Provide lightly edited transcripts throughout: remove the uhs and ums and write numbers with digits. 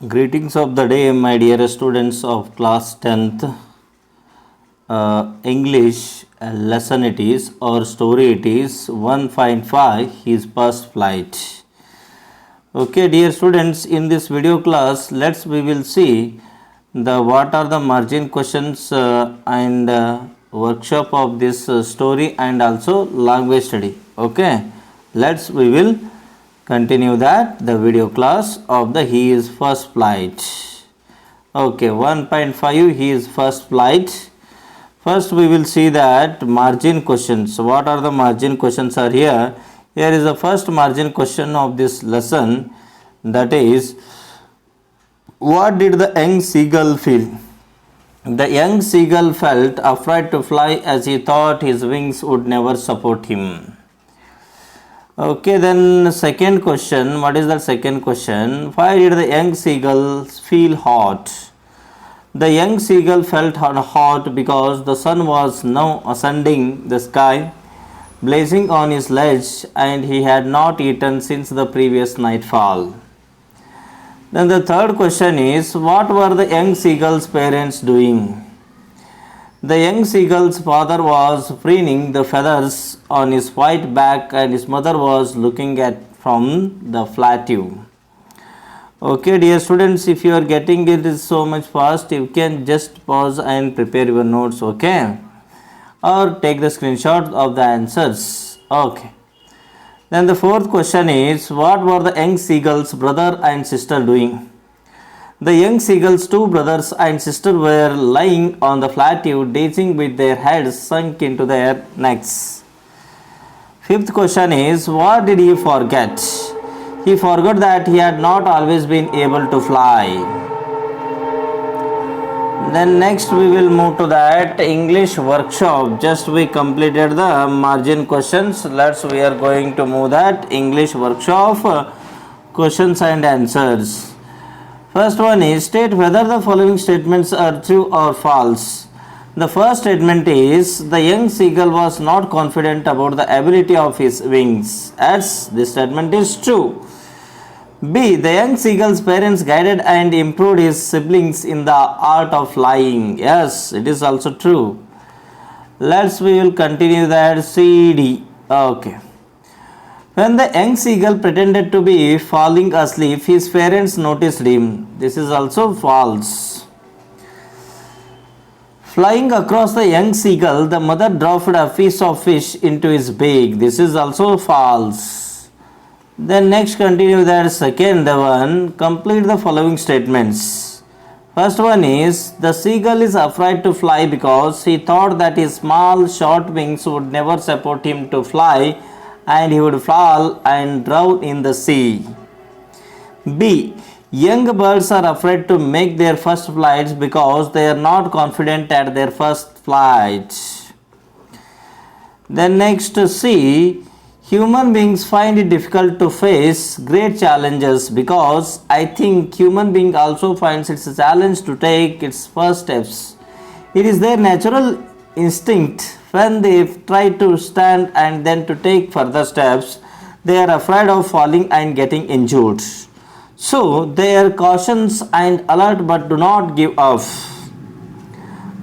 Greetings of the day, my dear students of class 10th. English lesson it is or story it is 1.5 his first flight. Okay, dear students, in this video class, we will see the what are the margin questions and workshop of this story and also language study. Okay, we will continue the video class of the his first flight. Okay, 1.5 his first flight. First we will see that margin questions. What are the margin questions are here? Here is the first margin question of this lesson, that is, what did the young seagull feel? The young seagull felt afraid to fly as he thought his wings would never support him. Okay, then second question. What is the second question? Why did the young seagull feel hot? The young seagull felt hot because the sun was now ascending the sky, blazing on his ledge, and he had not eaten since the previous nightfall. Then the third question is, what were the young seagull's parents doing? The young seagull's father was preening the feathers on his white back and his mother was looking at from the plateau. Okay, dear students, if you are getting it is so much fast, you can just pause and prepare your notes, okay? Or take the screenshot of the answers. Okay. Then the fourth question is, what were the young seagull's brother and sister doing? The young seagull's two brothers and sister were lying on the plateau, dazing with their heads sunk into their necks. Fifth question is, what did he forget? He forgot that he had not always been able to fly. Then next we will move to that English workshop. Just we completed the margin questions. We are going to move that English workshop questions and answers. First one is, state whether the following statements are true or false. The first statement is, the young seagull was not confident about the ability of his wings. As this statement is true. B. The young seagull's parents guided and improved his siblings in the art of flying. Yes, it is also true. We will continue that. C, D. Okay. When the young seagull pretended to be falling asleep, his parents noticed him. This is also false. Flying across the young seagull, the mother dropped a piece of fish into his beak. This is also false. Then next continue that second one. Complete the following statements. First one is, the seagull is afraid to fly because he thought that his small short wings would never support him to fly and he would fall and drown in the sea. B. Young birds are afraid to make their first flights because they are not confident at their first flight. Then next C. Human beings find it difficult to face great challenges because I think human being also finds it a challenge to take its first steps. It is their natural instinct. When they try to stand and then to take further steps, they are afraid of falling and getting injured. So they are cautious and alert but do not give up.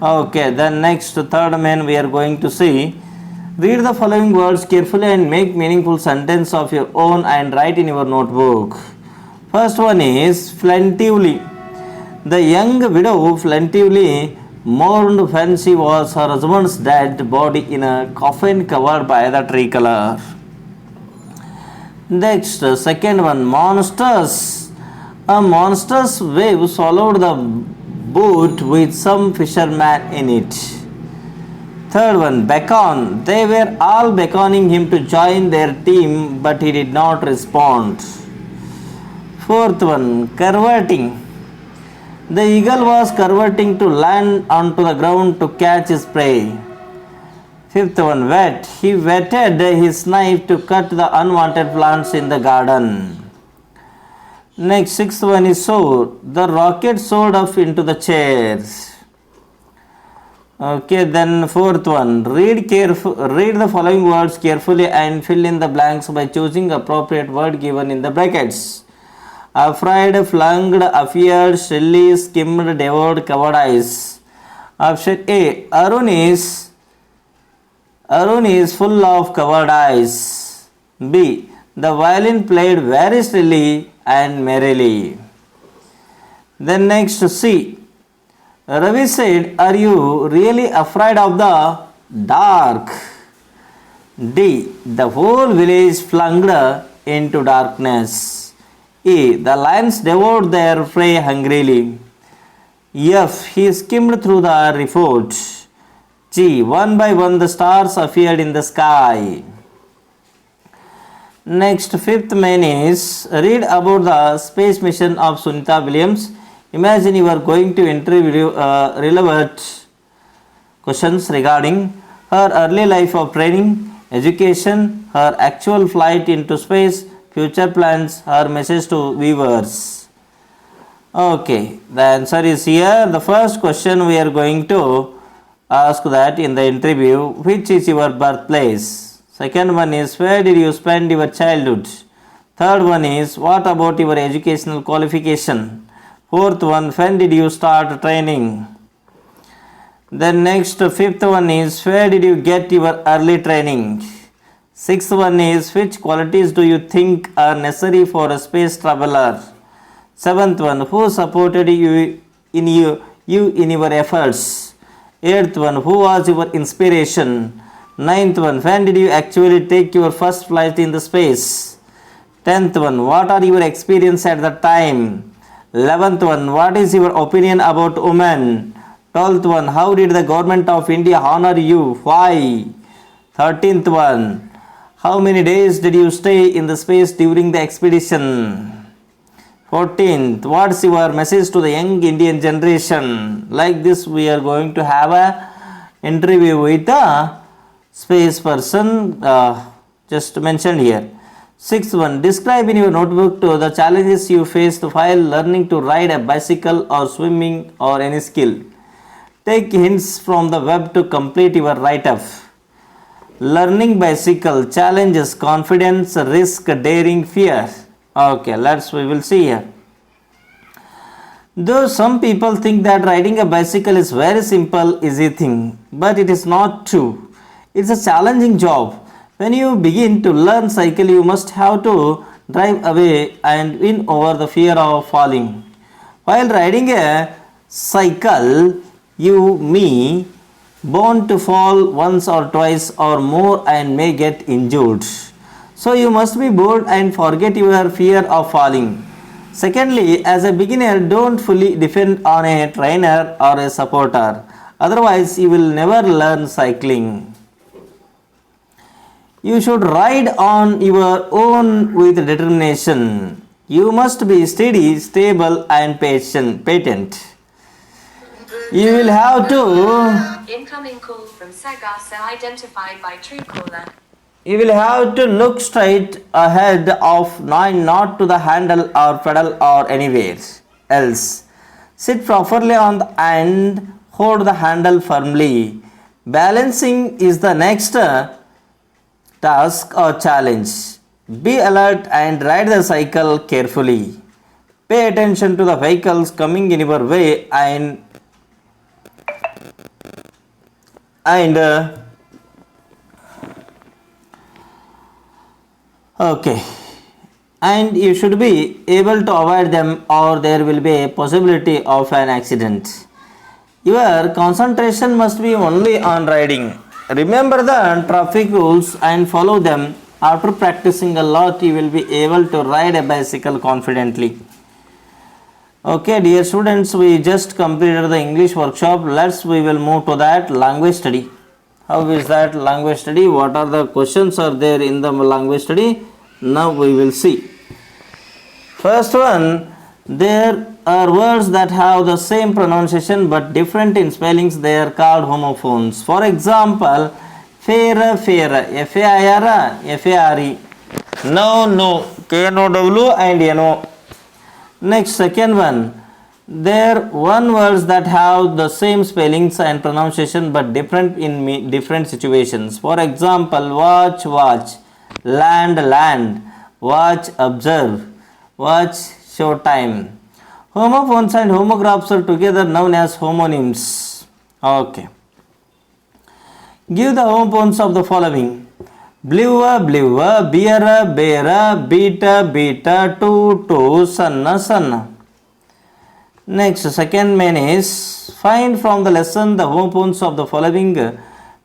Okay, then next third main we are going to see. Read the following words carefully and make meaningful sentence of your own and write in your notebook. First one is plentifully. The young widow plentifully mourned when she was her husband's dead body in a coffin covered by the tricolour. Next, second one, monsters. A monstrous wave swallowed the boat with some fishermen in it. Third one, beckon. They were all beckoning him to join their team, but he did not respond. Fourth one, curveting. The eagle was curveting to land onto the ground to catch his prey. Fifth one, wet. He wetted his knife to cut the unwanted plants in the garden. Next, sixth one is soar. The rocket soared up into the chairs. Okay, then fourth one, read the following words carefully and fill in the blanks by choosing appropriate word given in the brackets. Afraid, flung, afeared, shrilly, skimmed, devoured, covered eyes. Option A. Arun is full of covered eyes. B. The violin played very shrilly and merrily. Then next C. Ravi said, are you really afraid of the dark? D. The whole village flung into darkness. E. The lions devoured their prey hungrily. F. He skimmed through the report. G. One by one the stars appeared in the sky. Next, fifth main is read about the space mission of Sunita Williams. Imagine you are going to interview relevant questions regarding her early life of training, education, her actual flight into space, future plans, her message to viewers. Okay, the answer is here. The first question we are going to ask that in the interview, which is your birthplace? Second one is, where did you spend your childhood? Third one is, what about your educational qualification? Fourth one, when did you start training? Then next, fifth one is, where did you get your early training? Sixth one is, which qualities do you think are necessary for a space traveler? Seventh one, who supported you in your efforts? Eighth one, who was your inspiration? Ninth one, when did you actually take your first flight in the space? Tenth one, what are your experience at the time? 11th one, what is your opinion about women? 12th one, how did the government of India honor you? Why? 13th one, how many days did you stay in the space during the expedition? 14th, what's your message to the young Indian generation? Like this, we are going to have a interview with a space person just mentioned here. Sixth one, describe in your notebook to the challenges you faced while learning to ride a bicycle or swimming or any skill. Take hints from the web to complete your write-up. Learning bicycle, challenges, confidence, risk, daring, fear. Okay, we will see here. Though some people think that riding a bicycle is very simple, easy thing, but it is not true. It's a challenging job. When you begin to learn cycle, you must have to drive away and win over the fear of falling. While riding a cycle, you may bound to fall once or twice or more and may get injured. So you must be bold and forget your fear of falling. Secondly, as a beginner, don't fully depend on a trainer or a supporter. Otherwise, you will never learn cycling. You should ride on your own with determination. You must be steady, stable and patient. You will have to incoming call from Sagasa identified by Truecaller. You will have to look straight ahead of not to the handle or pedal or anywhere else. Sit properly on the end, hold the handle firmly. Balancing is the next task or challenge. Be alert and ride the cycle carefully. Pay attention to the vehicles coming in your way and you should be able to avoid them or there will be a possibility of an accident. Your concentration must be only on riding. Remember the traffic rules and follow them. After practicing a lot, you will be able to ride a bicycle confidently. Okay, dear students, we just completed the English workshop. We will move to that language study. How is that language study? What are the questions are there in the language study? Now we will see. First one, there are words that have the same pronunciation but different in spellings. They are called homophones. For example, fairer, F-A-I-R, F-A-R-E. No, K-N-O-W and N-O. Next, second one, there one words that have the same spellings and pronunciation but different in different situations. For example, watch, land, watch, observe, watch, show time. Homophones and homographs are together known as homonyms. Okay. Give the homophones of the following. Bluer, bluer, beera, beera, beta, beta, two, two, sanna, sanna. Next, second main is find from the lesson the homophones of the following.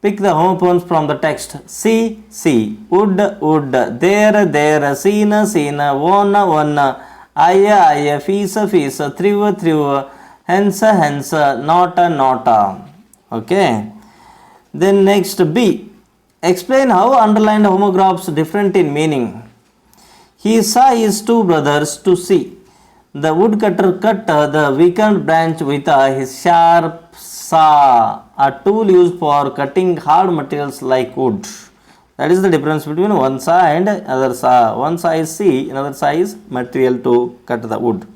Pick the homophones from the text. See, see, would, would, there, there, seen, seen, won, won, aya, aya, fisa, fisa, thriva, thriva, hence, hence, nota, nota. Okay. Then next B. Explain how underlined homographs different in meaning. He saw his two brothers to see. The woodcutter cut the weakened branch with his sharp saw, a tool used for cutting hard materials like wood. That is the difference between one saw and other saw. One saw is see, another saw is material to cut the wood.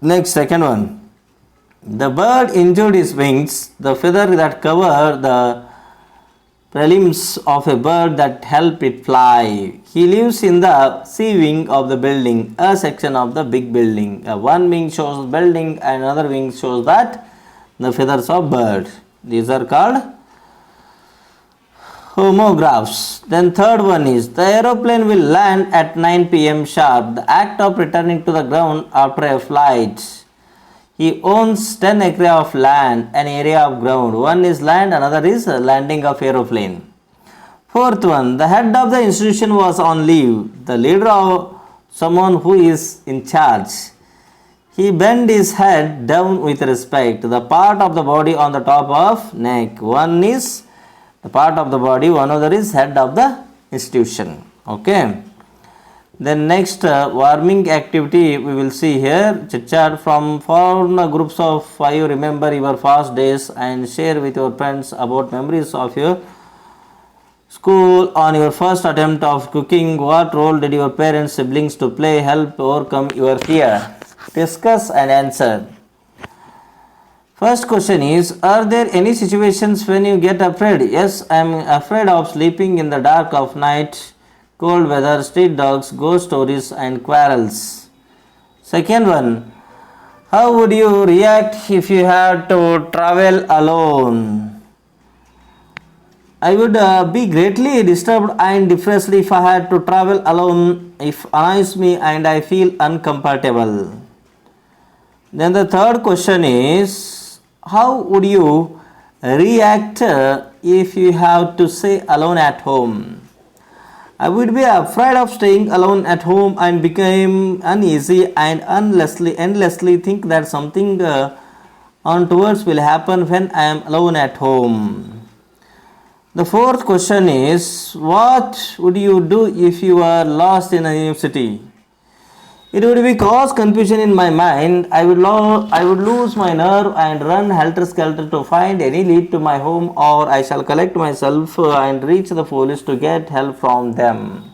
Next, second one. The bird injured his wings, the feather that covered the prelims of a bird that help it fly. He lives in the sea wing of the building, a section of the big building. One wing shows the building and another wing shows that the feathers of bird. These are called homographs. Then third one is the aeroplane will land at 9 p.m. sharp. The act of returning to the ground after a flight. He owns 10 acres of land, an area of ground. One is land, another is landing of aeroplane. Fourth one, the head of the institution was on leave. The leader of someone who is in charge. He bent his head down with respect. The part of the body on the top of neck. One is the part of the body, one other is head of the institution. Okay. Then next warming activity we will see here. Chit chat from form groups of 5. Remember your past days and share with your friends about memories of your school on your first attempt of cooking. What role did your parents, siblings to play help overcome your fear? Discuss and answer. First question is, are there any situations when you get afraid? Yes, I am afraid of sleeping in the dark of night, cold weather, street dogs, ghost stories and quarrels. Second one, how would you react if you had to travel alone? I would be greatly disturbed and depressed if I had to travel alone. It annoys me and I feel uncomfortable. Then the third question is, how would you react if you have to stay alone at home? I would be afraid of staying alone at home and become uneasy and endlessly think that something untoward will happen when I am alone at home. The fourth question is, what would you do if you are lost in a new city? It would cause confusion in my mind. I would lose my nerve and run helter-skelter to find any lead to my home, or I shall collect myself and reach the police to get help from them.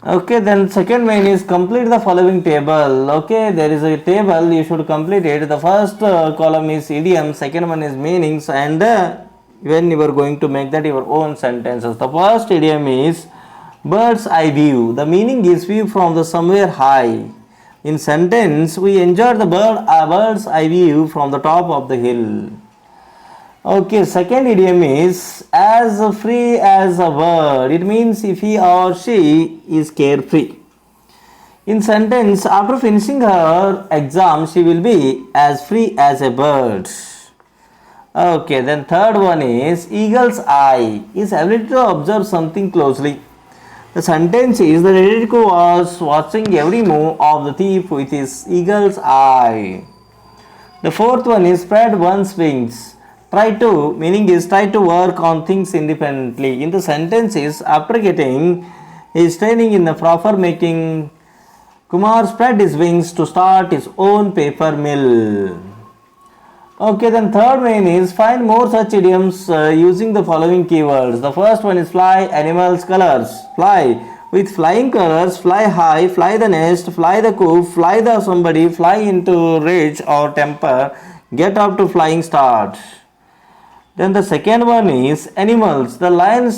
Okay, then second main is complete the following table. Okay, there is a table, you should complete it. The first column is idiom, second one is meanings, and when you are going to make that your own sentences. The first idiom is bird's eye view. The meaning is view from the somewhere high. In sentence, we enjoyed the bird's eye view from the top of the hill. Okay, second idiom is as free as a bird. It means if he or she is carefree. In sentence, after finishing her exam, she will be as free as a bird. Okay, then third one is eagle's eye. Is ability to observe something closely. The sentence is that Edrico was watching every move of the thief with his eagle's eye. The fourth one is spread one's wings. Try to, meaning is try to work on things independently. In the sentence is after getting his training in the proper making, Kumar spread his wings to start his own paper mill. Okay, then third main is find more such idioms using the following keywords. The first one is fly, animals, colors. Fly. With flying colors, fly high, fly the nest, fly the coop, fly the somebody, fly into rage or temper, get up to flying start. Then the second one is animals. The lion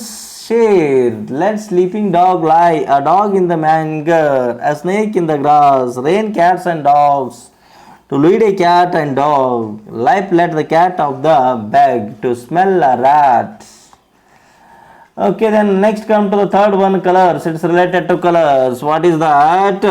share. Let sleeping dog lie, a dog in the manger, a snake in the grass, rain cats and dogs. To lead a cat and dog, life let the cat of the bag, to smell a rat. Okay, then next come to the third one, colors. It's related to colors. What is that?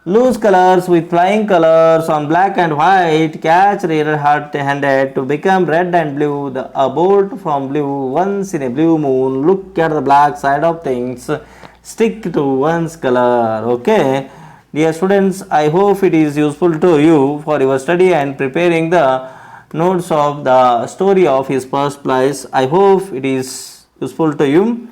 Loose colors with flying colors on black and white. Catch reader hard-handed to become red and blue. A bolt from blue once in a blue moon. Look at the black side of things. Stick to one's color. Okay, dear students, I hope it is useful to you for your study and preparing the notes of the story of his first place. I hope it is useful to you.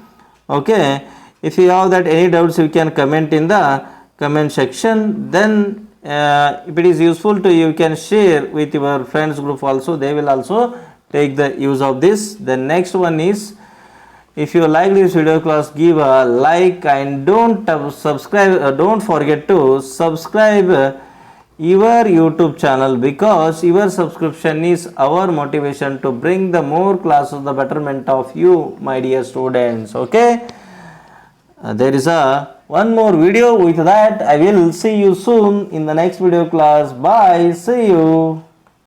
Okay, if you have that any doubts, you can comment in the comment section. Then if it is useful to you, you can share with your friends group also. They will also take the use of this. The next one is, if you like this video class, give a like and don't subscribe. Don't forget to subscribe your YouTube channel, because your subscription is our motivation to bring the more classes, the betterment of you, my dear students. Okay, there is a one more video. With that, I will see you soon in the next video class. Bye, see you.